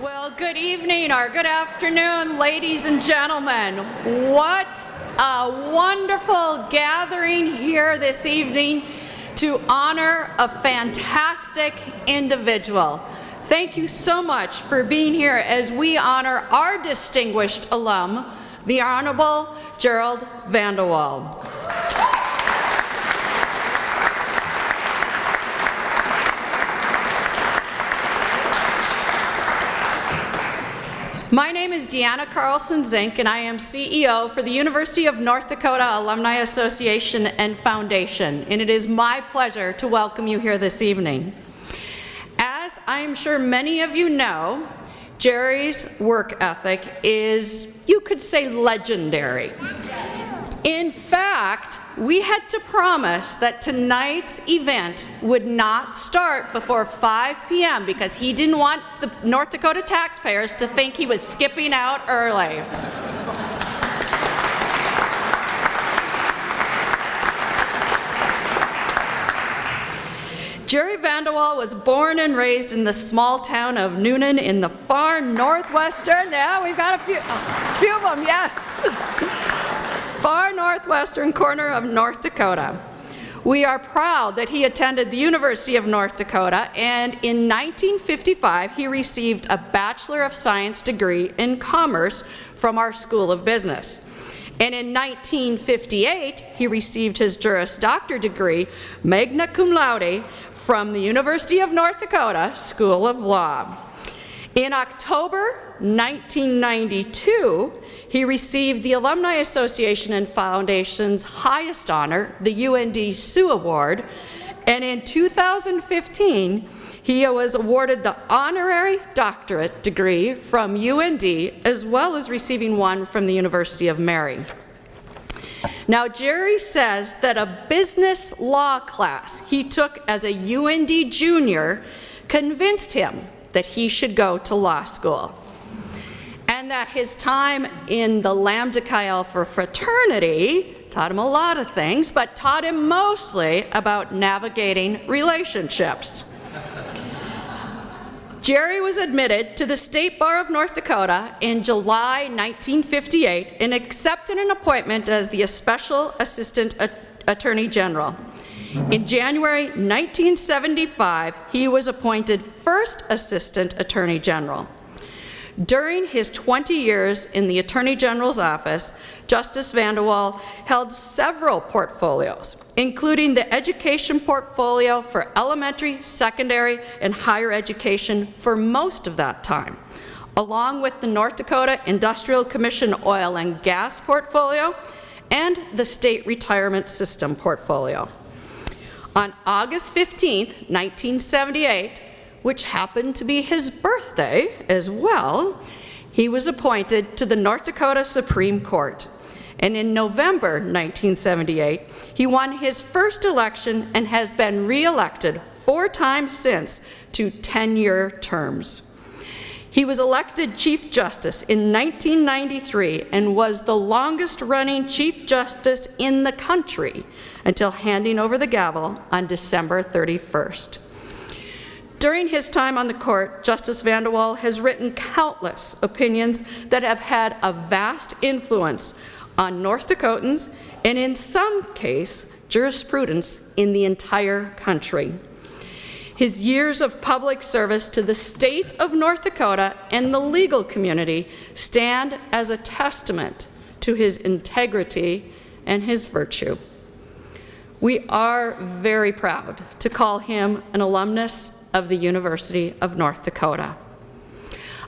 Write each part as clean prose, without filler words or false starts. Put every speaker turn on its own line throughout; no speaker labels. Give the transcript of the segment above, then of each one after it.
Well, good evening or good afternoon, ladies and gentlemen. What a wonderful gathering here this evening to honor a fantastic individual. Thank you so much for being here as we honor our distinguished alum, the Honorable Gerald VandeWalle. My name is Deanna Carlson-Zink, and I am CEO for the University of North Dakota Alumni Association and Foundation, and it is my pleasure to welcome you here this evening. As I am sure many of you know, Jerry's work ethic is, you could say, legendary. In fact, we had to promise that tonight's event would not start before 5 p.m. because he didn't want the North Dakota taxpayers to think he was skipping out early. Gerry VandeWalle was born and raised in the small town of Noonan in the far northwestern, yeah, we've got a few of them, yes. Far northwestern corner of North Dakota. We are proud that he attended the University of North Dakota, and in 1955 he received a Bachelor of Science degree in Commerce from our School of Business. And in 1958 he received his Juris Doctor degree, magna cum laude, from the University of North Dakota School of Law. In October 1992, he received the Alumni Association and Foundation's highest honor, the UND Sioux Award, and in 2015, he was awarded the honorary doctorate degree from UND, as well as receiving one from the University of Mary. Now, Gerry says that a business law class he took as a UND junior convinced him that he should go to law school, and that his time in the Lambda Chi Alpha fraternity taught him a lot of things, but taught him mostly about navigating relationships. Gerry was admitted to the State Bar of North Dakota in July 1958 and accepted an appointment as the Special Assistant Attorney General. In January 1975, he was appointed First Assistant Attorney General. During his 20 years in the Attorney General's office, Justice VandeWalle held several portfolios, including the education portfolio for elementary, secondary, and higher education for most of that time, along with the North Dakota Industrial Commission oil and gas portfolio and the State Retirement System portfolio. On August 15, 1978, which happened to be his birthday as well, he was appointed to the North Dakota Supreme Court. And in November 1978, he won his first election and has been re-elected 4 times since to 10-year terms. He was elected Chief Justice in 1993 and was the longest-running Chief Justice in the country until handing over the gavel on December 31st. During his time on the court, Justice VandeWalle has written countless opinions that have had a vast influence on North Dakotans and, in some case, jurisprudence in the entire country. His years of public service to the state of North Dakota and the legal community stand as a testament to his integrity and his virtue. We are very proud to call him an alumnus of the University of North Dakota.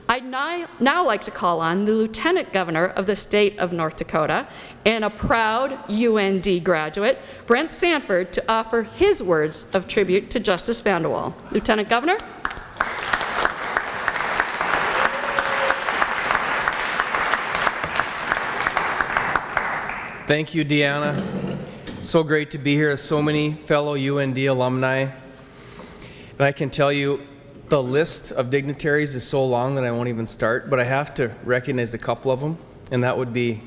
I'd now like to call on the Lieutenant Governor of the state of North Dakota and a proud UND graduate, Brent Sanford, to offer his words of tribute to Justice VandeWalle. Lieutenant Governor.
Thank you, Deanna. So great to be here with so many fellow UND alumni. And I can tell you, the list of dignitaries is so long that I won't even start, but I have to recognize a couple of them, and that would be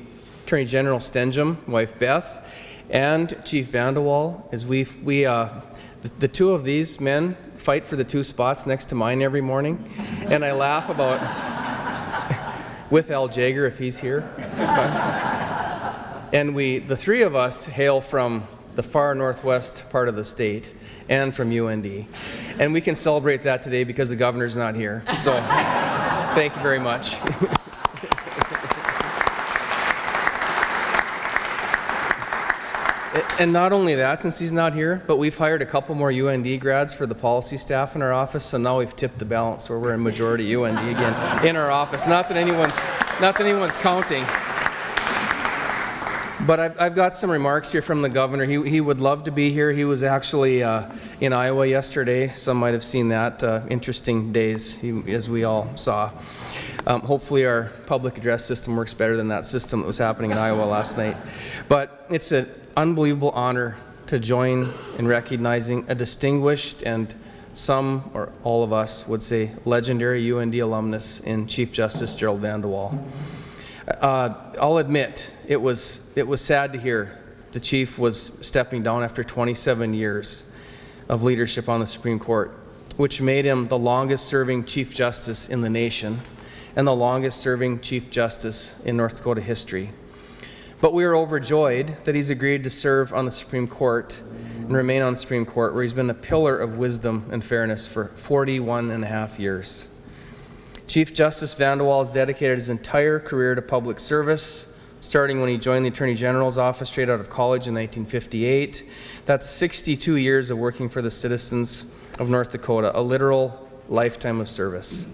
Attorney General Stenjum, wife Beth, and Chief VandeWalle, as The two of these men fight for the 2 spots next to mine every morning, and I laugh about, with Al Jaeger if he's here. And the 3 of us hail from the far northwest part of the state and from UND. And we can celebrate that today because the governor's not here. So thank you very much. And not only that, since he's not here, but we've hired a couple more UND grads for the policy staff in our office, so now we've tipped the balance where we're in majority UND again in our office. Not that anyone's counting. But I've got some remarks here from the governor. He would love to be here. He was actually in Iowa yesterday. Some might have seen that. Interesting days, as we all saw. Hopefully our public address system works better than that system that was happening in Iowa last night. But it's an unbelievable honor to join in recognizing a distinguished and some or all of us would say legendary UND alumnus in Chief Justice Gerald VandeWalle. I'll admit, it was sad to hear the chief was stepping down after 27 years of leadership on the Supreme Court, which made him the longest serving Chief Justice in the nation and the longest serving Chief Justice in North Dakota history. But we are overjoyed that he's agreed to serve on the Supreme Court and remain on the Supreme Court, where he's been a pillar of wisdom and fairness for 41 and a half years. Chief Justice VandeWalle has dedicated his entire career to public service, starting when he joined the Attorney General's office straight out of college in 1958. That's 62 years of working for the citizens of North Dakota, a literal lifetime of service.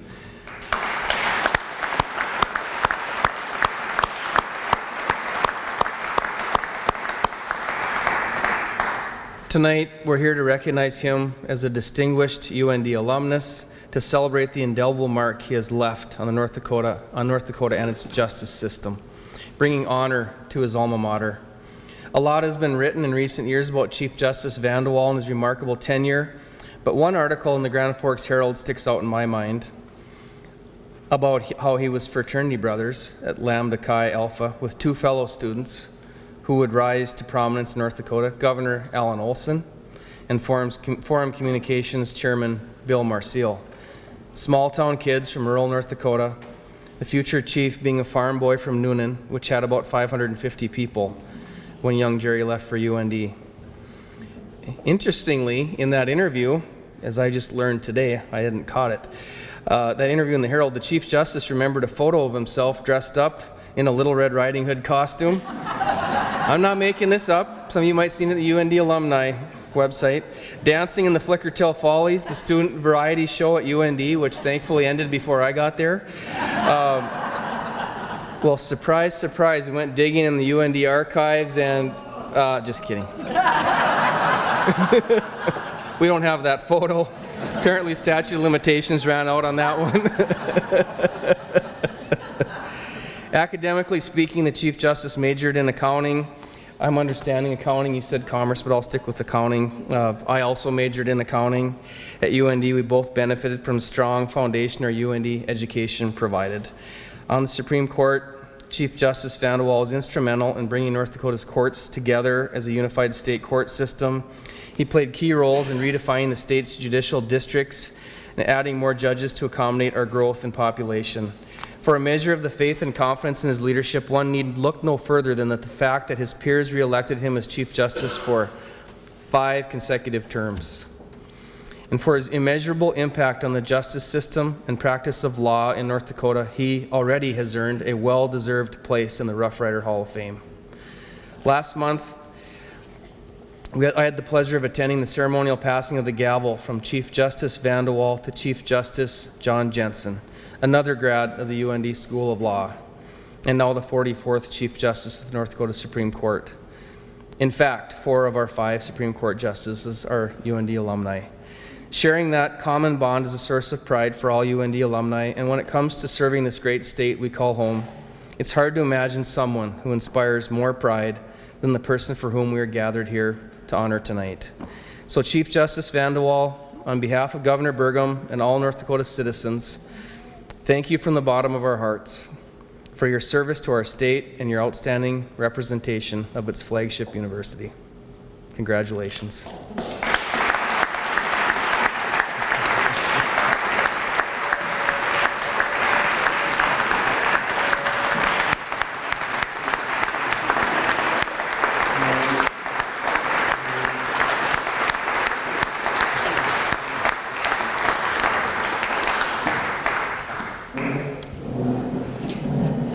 Tonight, we're here to recognize him as a distinguished UND alumnus, to celebrate the indelible mark he has left on North Dakota and its justice system, bringing honor to his alma mater. A lot has been written in recent years about Chief Justice VandeWalle and his remarkable tenure, but one article in the Grand Forks Herald sticks out in my mind about how he was fraternity brothers at Lambda Chi Alpha with 2 fellow students who would rise to prominence in North Dakota, Governor Alan Olson and Forum Communications Chairman Bill Marseille. Small-town kids from rural North Dakota, the future chief being a farm boy from Noonan, which had about 550 people when young Jerry left for UND. Interestingly, in that interview, as I just learned today, I hadn't caught it, that interview in the Herald, the Chief Justice remembered a photo of himself dressed up in a Little Red Riding Hood costume. I'm not making this up. Some of you might have seen it at the UND Alumni website. Dancing in the Flickertail Follies, the student variety show at UND, which thankfully ended before I got there. Well, surprise, surprise, we went digging in the UND archives and, just kidding. We don't have that photo. Apparently statute of limitations ran out on that one. Academically speaking, the Chief Justice majored in accounting. I'm understanding accounting. You said commerce, but I'll stick with accounting. I also majored in accounting. At UND, we both benefited from a strong foundation our UND education provided. On the Supreme Court, Chief Justice VandeWalle was instrumental in bringing North Dakota's courts together as a unified state court system. He played key roles in redefining the state's judicial districts and adding more judges to accommodate our growth in population. For a measure of the faith and confidence in his leadership, one need look no further than that the fact that his peers re-elected him as Chief Justice for 5 consecutive terms. And for his immeasurable impact on the justice system and practice of law in North Dakota, he already has earned a well-deserved place in the Rough Rider Hall of Fame. Last month, I had the pleasure of attending the ceremonial passing of the gavel from Chief Justice VandeWalle to Chief Justice John Jensen, another grad of the UND School of Law, and now the 44th Chief Justice of the North Dakota Supreme Court. In fact, 4 of our 5 Supreme Court justices are UND alumni. Sharing that common bond is a source of pride for all UND alumni, and when it comes to serving this great state we call home, it's hard to imagine someone who inspires more pride than the person for whom we are gathered here to honor tonight. So Chief Justice VandeWalle, on behalf of Governor Burgum and all North Dakota citizens, thank you from the bottom of our hearts for your service to our state and your outstanding representation of its flagship university. Congratulations.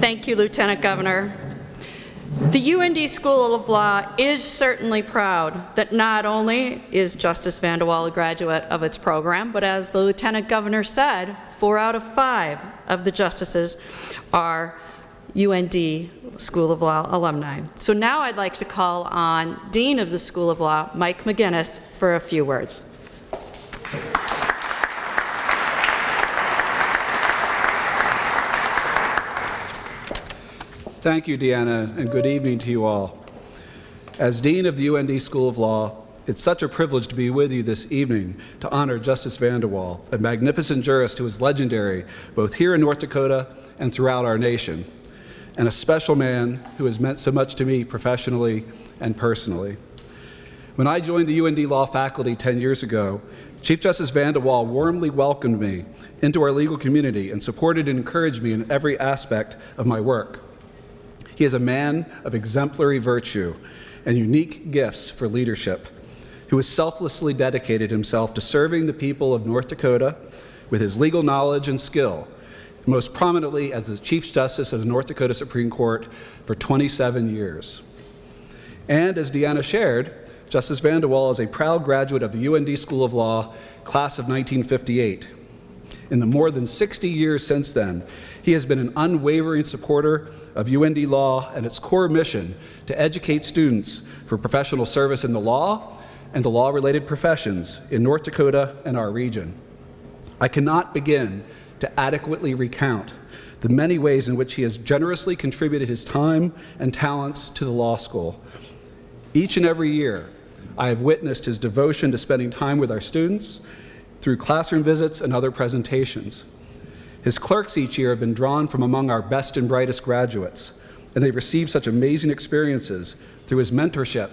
Thank you, Lieutenant Governor. The UND School of Law is certainly proud that not only is Justice VandeWalle a graduate of its program, but as the Lieutenant Governor said, 4 out of 5 of the justices are UND School of Law alumni. So now I'd like to call on Dean of the School of Law, Mike McGinnis, for a few words.
Thank you, Deanna, and good evening to you all. As Dean of the UND School of Law, it's such a privilege to be with you this evening to honor Justice VandeWalle, a magnificent jurist who is legendary both here in North Dakota and throughout our nation, and a special man who has meant so much to me professionally and personally. When I joined the UND Law faculty 10 years ago, Chief Justice VandeWalle warmly welcomed me into our legal community and supported and encouraged me in every aspect of my work. He is a man of exemplary virtue and unique gifts for leadership, who has selflessly dedicated himself to serving the people of North Dakota with his legal knowledge and skill, most prominently as the Chief Justice of the North Dakota Supreme Court for 27 years. And as Deanna shared, Justice VandeWalle is a proud graduate of the UND School of Law, class of 1958. In the more than 60 years since then, he has been an unwavering supporter of UND Law and its core mission to educate students for professional service in the law and the law-related professions in North Dakota and our region. I cannot begin to adequately recount the many ways in which he has generously contributed his time and talents to the law school. Each and every year, I have witnessed his devotion to spending time with our students through classroom visits and other presentations. His clerks each year have been drawn from among our best and brightest graduates, and they've received such amazing experiences through his mentorship,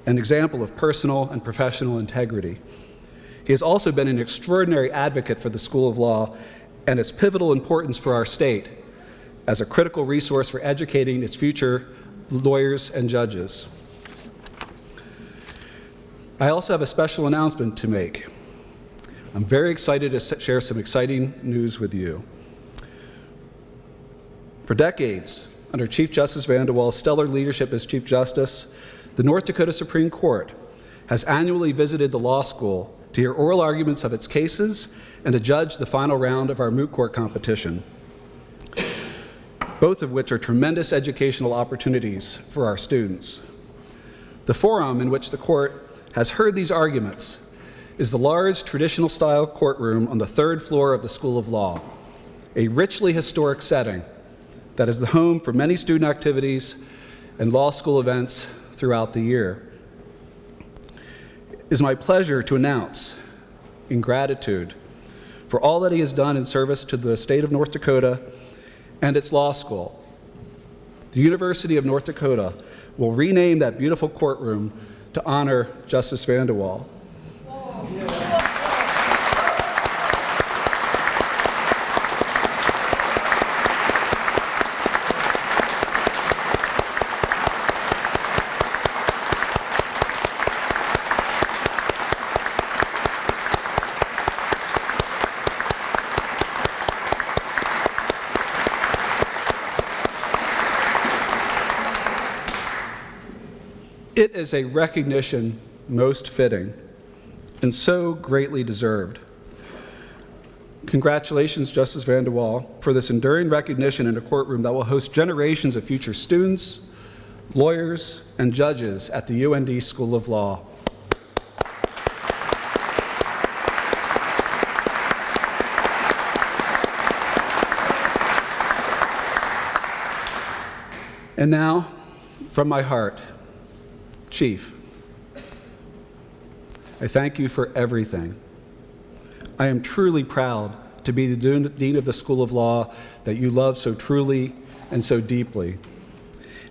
an example of personal and professional integrity. He has also been an extraordinary advocate for the School of Law and its pivotal importance for our state as a critical resource for educating its future lawyers and judges. I also have a special announcement to make. I'm very excited to share some exciting news with you. For decades, under Chief Justice VandeWalle's stellar leadership as Chief Justice, the North Dakota Supreme Court has annually visited the law school to hear oral arguments of its cases and to judge the final round of our moot court competition, both of which are tremendous educational opportunities for our students. The forum in which the court has heard these arguments is the large traditional-style courtroom on the 3rd floor of the School of Law, a richly historic setting that is the home for many student activities and law school events throughout the year. It is my pleasure to announce, in gratitude for all that he has done in service to the state of North Dakota and its law school, the University of North Dakota will rename that beautiful courtroom to honor Justice VandeWalle. It is a recognition most fitting and so greatly deserved. Congratulations, Justice VandeWalle, for this enduring recognition in a courtroom that will host generations of future students, lawyers, and judges at the UND School of Law. And now, from my heart, Chief, I thank you for everything. I am truly proud to be the Dean of the School of Law that you love so truly and so deeply.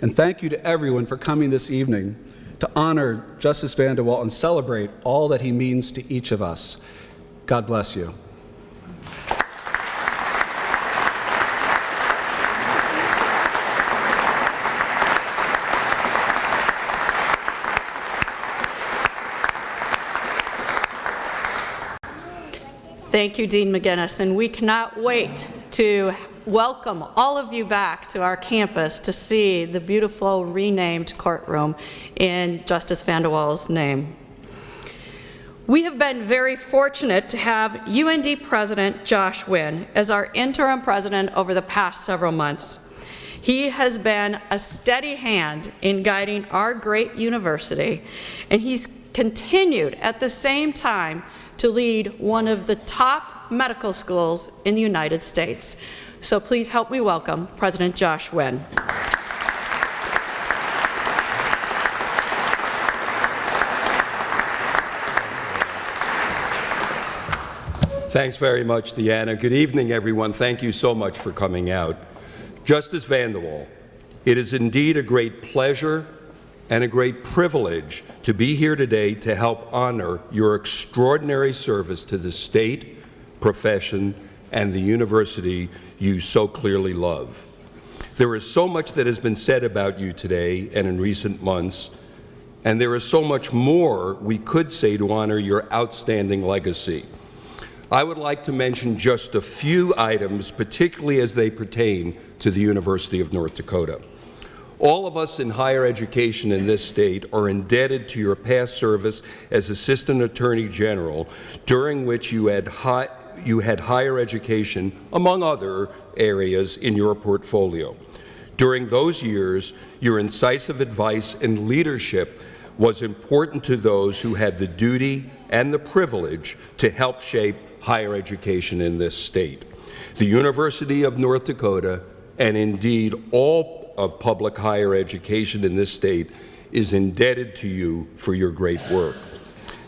And thank you to everyone for coming this evening to honor Justice VandeWalle and celebrate all that he means to each of us. God bless you.
Thank you, Dean McGinnis, and we cannot wait to welcome all of you back to our campus to see the beautiful renamed courtroom in Justice VandeWalle's name. We have been very fortunate to have UND President Josh Wynn as our interim president over the past several months. He has been a steady hand in guiding our great university, and he's continued at the same time to lead one of the top medical schools in the United States. So please help me welcome President Josh Wynn.
Thanks very much, Deanna. Good evening, everyone. Thank you so much for coming out. Justice VandeWalle, it is indeed a great pleasure and a great privilege to be here today to help honor your extraordinary service to the state, profession, and the university you so clearly love. There is so much that has been said about you today and in recent months, and there is so much more we could say to honor your outstanding legacy. I would like to mention just a few items, particularly as they pertain to the University of North Dakota. All of us in higher education in this state are indebted to your past service as Assistant Attorney General, during which you had higher education, among other areas, in your portfolio. During those years, your incisive advice and leadership was important to those who had the duty and the privilege to help shape higher education in this state. The University of North Dakota, and indeed all of public higher education in this state, is indebted to you for your great work.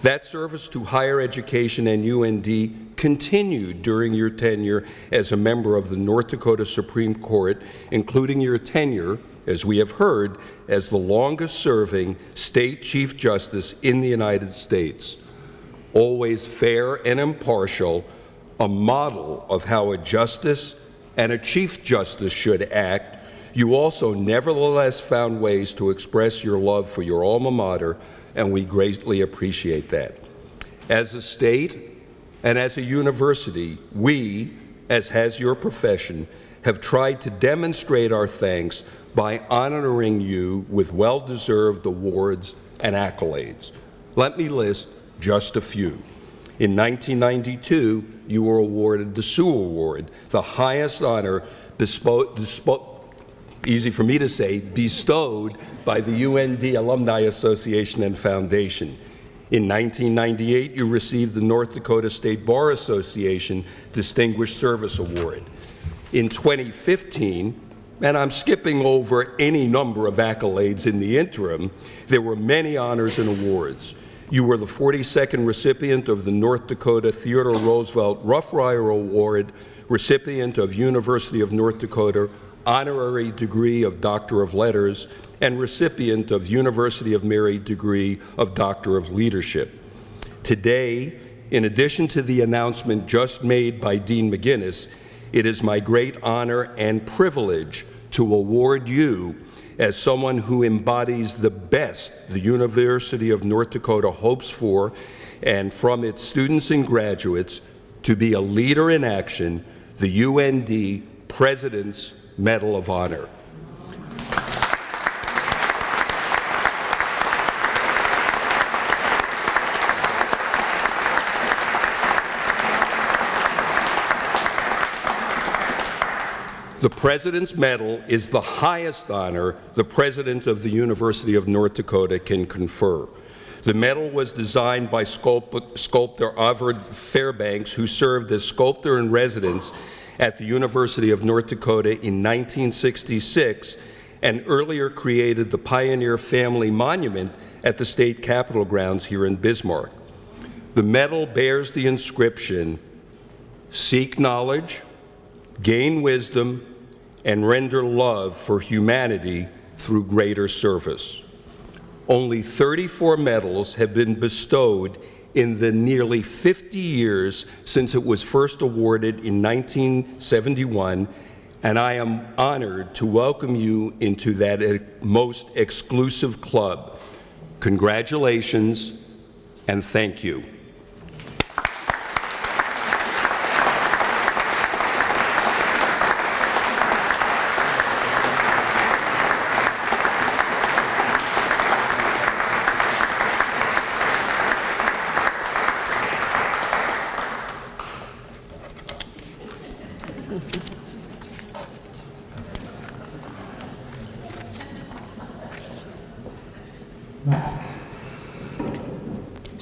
That service to higher education and UND continued during your tenure as a member of the North Dakota Supreme Court, including your tenure, as we have heard, as the longest-serving state Chief Justice in the United States. Always fair and impartial, a model of how a justice and a Chief Justice should act, you also nevertheless found ways to express your love for your alma mater, and we greatly appreciate that. As a state and as a university, we, as has your profession, have tried to demonstrate our thanks by honoring you with well-deserved awards and accolades. Let me list just a few. In 1992, you were awarded the Sue Award, the highest honor easy for me to say, bestowed by the UND Alumni Association and Foundation. In 1998, you received the North Dakota State Bar Association Distinguished Service Award. In 2015, and I'm skipping over any number of accolades in the interim, there were many honors and awards. You were the 42nd recipient of the North Dakota Theodore Roosevelt Rough Rider Award, recipient of University of North Dakota honorary degree of Doctor of Letters, and recipient of University of Mary degree of Doctor of Leadership. Today, in addition to the announcement just made by Dean McGinnis, it is my great honor and privilege to award you as someone who embodies the best the University of North Dakota hopes for and from its students and graduates, to be a leader in action, the UND President's Medal of Honor. The President's Medal is the highest honor the President of the University of North Dakota can confer. The medal was designed by sculptor Avard Fairbanks, who served as sculptor in residence at the University of North Dakota in 1966 and earlier created the Pioneer Family Monument at the State Capitol grounds here in Bismarck. The medal bears the inscription, "Seek knowledge, gain wisdom, and render love for humanity through greater service." Only 34 medals have been bestowed in the nearly 50 years since it was first awarded in 1971, and I am honored to welcome you into that most exclusive club. Congratulations and thank you.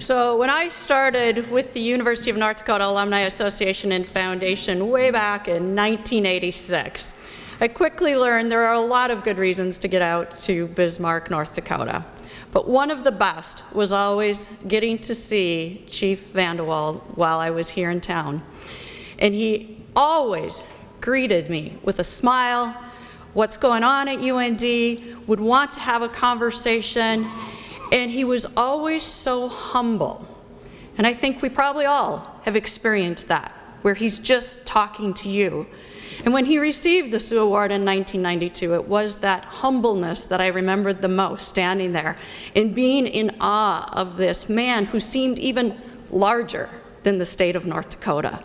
So when I started with the University of North Dakota Alumni Association and Foundation way back in 1986, I quickly learned there are a lot of good reasons to get out to Bismarck, North Dakota. But one of the best was always getting to see Chief VandeWalle while I was here in town. And he always greeted me with a smile, what's going on at UND, would want to have a conversation, and he was always so humble. And I think we probably all have experienced that, where he's just talking to you. And when he received this award in 1992, it was that humbleness that I remembered the most, standing there and being in awe of this man who seemed even larger than the state of North Dakota.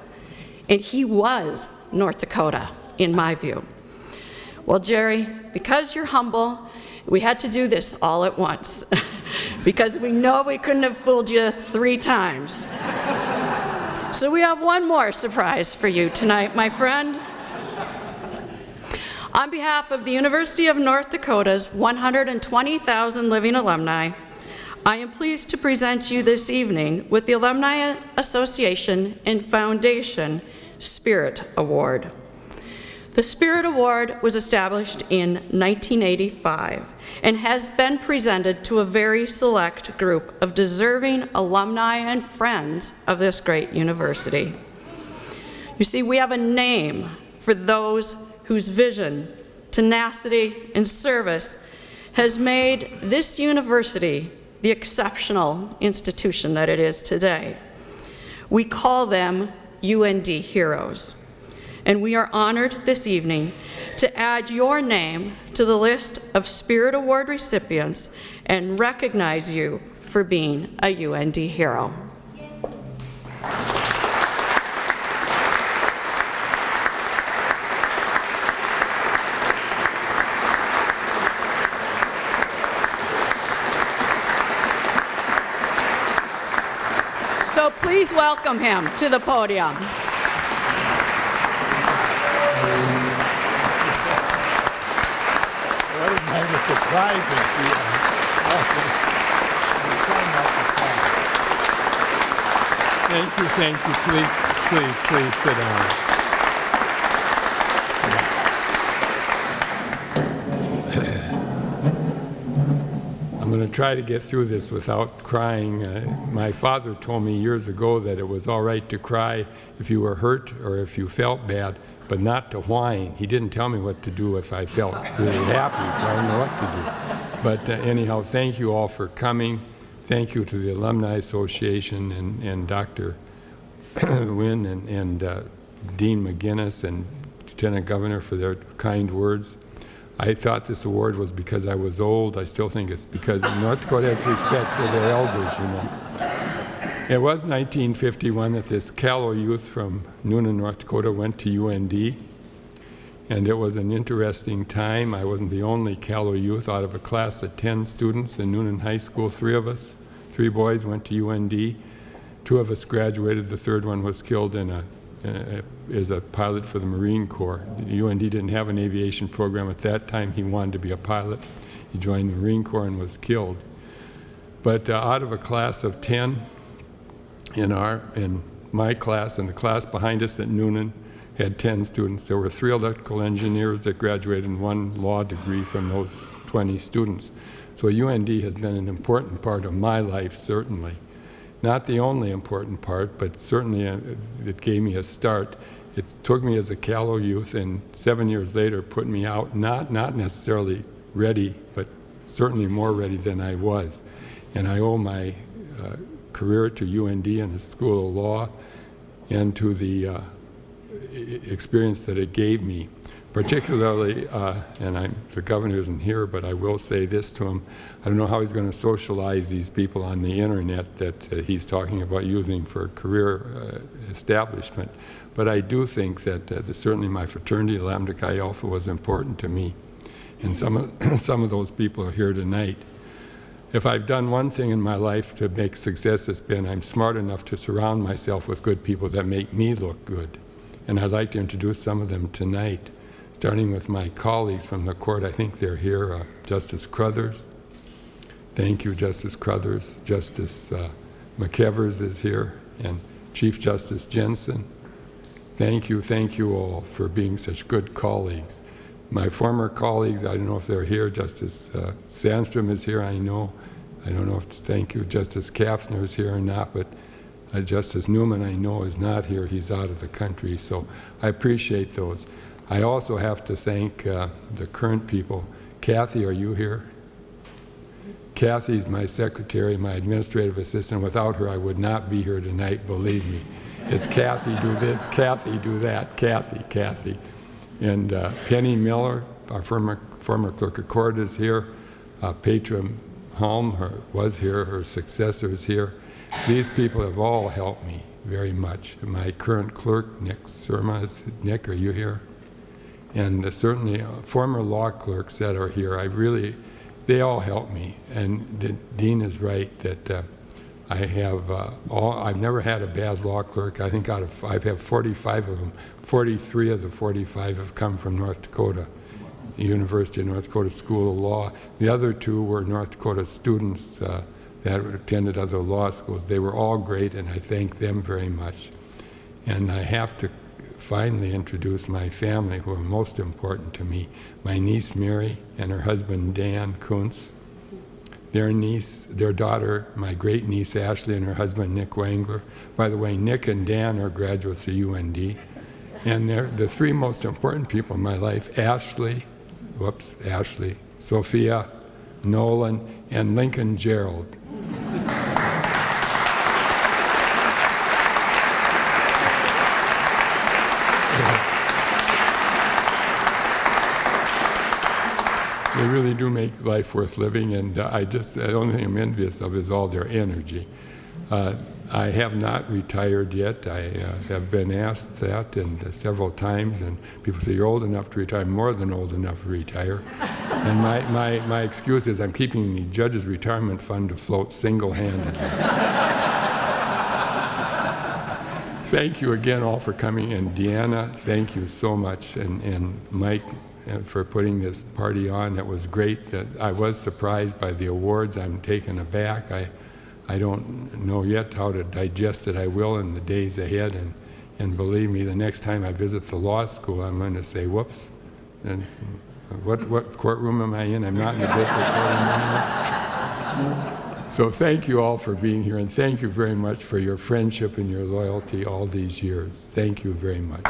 And he was North Dakota, in my view. Well, Jerry, because you're humble, we had to do this all at once because we know we couldn't have fooled you 3 times. So we have one more surprise for you tonight, my friend. On behalf of the University of North Dakota's 120,000 living alumni, I am pleased to present you this evening with the Alumni Association and Foundation Spirit Award. The Spirit Award was established in 1985 and has been presented to a very select group of deserving alumni and friends of this great university. You see, we have a name for those whose vision, tenacity, and service has made this university the exceptional institution that it is today. We call them UND heroes. And we are honored this evening to add your name to the list of Spirit Award recipients and recognize you for being a UND hero. So please welcome him to the podium.
Thank you. Please sit down. I'm going to try to get through this without crying. My father told me years ago that it was all right to cry if you were hurt or if you felt bad, but not to whine. He didn't tell me what to do if I felt really happy, so I didn't know what to do. But anyhow, thank you all for coming. Thank you to the Alumni Association and Dr. Wynn and Dean McGinnis and Lieutenant Governor for their kind words. I thought this award was because I was old. I still think it's because North Dakota has respect for their elders, you know. It was 1951 that this callow youth from Newnan, North Dakota went to UND. And it was an interesting time. I wasn't the only callow youth out of a class of 10 students in Newnan High School. 3 of us, 3 boys went to UND. 2 of us graduated. The 3rd one was killed as a pilot for the Marine Corps. The UND didn't have an aviation program at that time. He wanted to be a pilot. He joined the Marine Corps and was killed. But out of a class of 10 in my class and the class behind us at Newnan, had 10 students. There were 3 electrical engineers that graduated and 1 law degree from those 20 students. So UND has been an important part of my life, certainly. Not the only important part, but certainly it gave me a start. It took me as a callow youth and 7 years later put me out, not necessarily ready, but certainly more ready than I was. And I owe my career to UND and the School of Law and to the experience that it gave me, particularly, and the governor isn't here, but I will say this to him. I don't know how he's going to socialize these people on the internet that he's talking about using for career establishment, but I do think that certainly my fraternity, Lambda Chi Alpha, was important to me, and some of those people are here tonight. If I've done one thing in my life to make success, it's been I'm smart enough to surround myself with good people that make me look good. And I'd like to introduce some of them tonight, starting with my colleagues from the court. I think they're here. Justice Crothers. Thank you, Justice Crothers. Justice McEvers is here, and Chief Justice Jensen. Thank you all for being such good colleagues. My former colleagues, I don't know if they're here. Justice Sandstrom is here, I know. I don't know if, thank you, Justice Kapsner is here or not, but Justice Newman, I know, is not here. He's out of the country, so I appreciate those. I also have to thank the current people. Kathy, are you here? Kathy's my secretary, my administrative assistant. Without her, I would not be here tonight, believe me. It's Kathy, do this, Kathy, do that, Kathy. And Penny Miller, our former clerk of court, is here. Petra Holm was here, her successor is here. These people have all helped me very much. My current clerk, Nick Surma, Nick, are you here? And certainly former law clerks that are here, they all help me. And the Dean is right that I've never had a bad law clerk. I think I have 45 of them. 43 of the 45 have come from North Dakota, the University of North Dakota School of Law. The other 2 were North Dakota students that attended other law schools. They were all great, and I thank them very much. And I have to finally introduce my family, who are most important to me. My niece Mary and her husband Dan Kuntz. Their daughter, my great niece Ashley, and her husband Nick Wangler. By the way, Nick and Dan are graduates of UND. And they're the 3 most important people in my life: Ashley, Sophia, Nolan, and Lincoln Gerald. They really do make life worth living, and the only thing I'm envious of is all their energy. I have not retired yet. I have been asked that several times, and people say, you're old enough to retire. I'm more than old enough to retire. And my excuse is I'm keeping the judge's retirement fund afloat single-handedly. Thank you again all for coming, and Deanna, thank you so much, and Mike, for putting this party on. It was great. That I was surprised by the awards. I'm taken aback. I don't know yet how to digest it. I will in the days ahead, and believe me, the next time I visit the law school, I'm going to say, whoops, and what courtroom am I in? I'm not in the courtroom anymore. So thank you all for being here, and thank you very much for your friendship and your loyalty all these years. Thank you very much.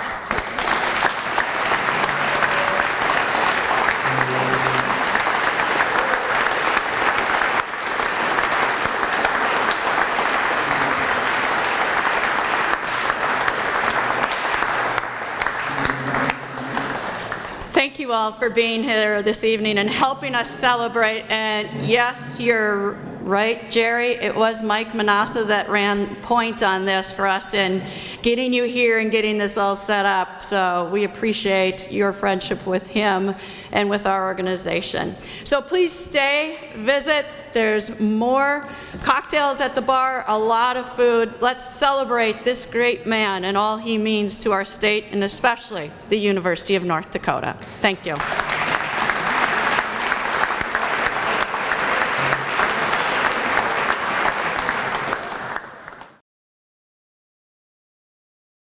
Thank you all for being here this evening and helping us celebrate. And yes, you're right, Jerry. It was Mike Manassa that ran point on this for us in getting you here and getting this all set up. So we appreciate your friendship with him and with our organization. So please stay, visit. There's more cocktails at the bar, a lot of food. Let's celebrate this great man and all he means to our state, and especially the University of North Dakota. Thank you.